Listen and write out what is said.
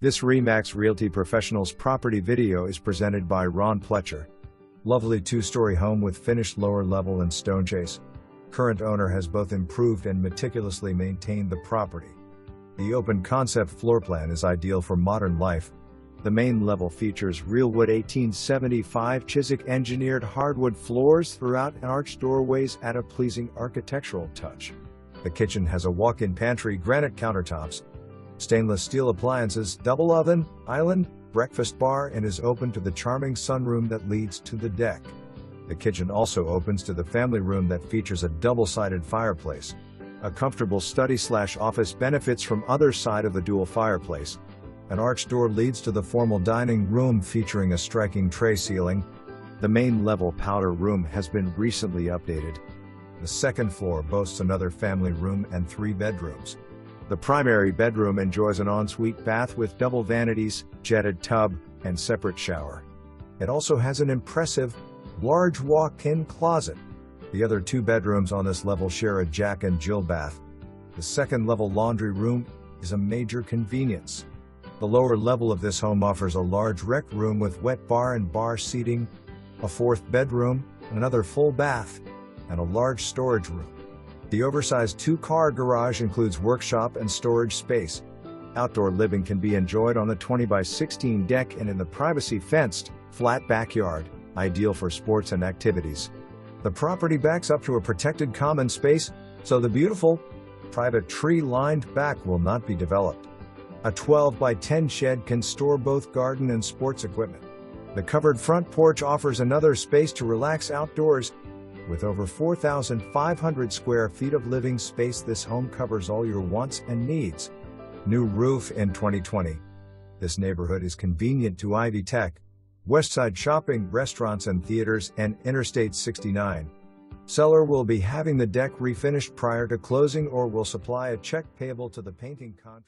This RE/MAX Realty Professionals property video is presented by Plecher. Lovely two-story home with finished lower level and stone chase. Current owner has both improved and meticulously maintained the property. The open concept floor plan is ideal for modern life. The main level features real wood 1875 Chiswick engineered hardwood floors throughout, and arched doorways add a pleasing architectural touch. The kitchen has a walk-in pantry, granite countertops, stainless steel appliances, double oven, island, breakfast bar, and is open to the charming sunroom that leads to the deck. The kitchen also opens to the family room that features a double-sided fireplace. A comfortable study/office benefits from other side of the dual fireplace. An arched door leads to the formal dining room featuring a striking tray ceiling. The main level powder room has been recently updated. The second floor boasts another family room and 3 bedrooms. The primary bedroom enjoys an ensuite bath with double vanities, jetted tub, and separate shower. It also has an impressive, large walk-in closet. The other 2 bedrooms on this level share a Jack and Jill bath. The second level laundry room is a major convenience. The lower level of this home offers a large rec room with wet bar and bar seating, a 4th bedroom, another full bath, and a large storage room. The oversized 2-car garage includes workshop and storage space. Outdoor living can be enjoyed on the 20x16 deck and in the privacy-fenced, flat backyard, ideal for sports and activities. The property backs up to a protected common space, so the beautiful, private tree-lined back will not be developed. A 12x10 shed can store both garden and sports equipment. The covered front porch offers another space to relax outdoors. With over 4,500 square feet of living space, this home covers all your wants and needs. New roof in 2020. This neighborhood is convenient to Ivy Tech, Westside shopping, restaurants and theaters, and Interstate 69. Seller will be having the deck refinished prior to closing or will supply a check payable to the painting contractor.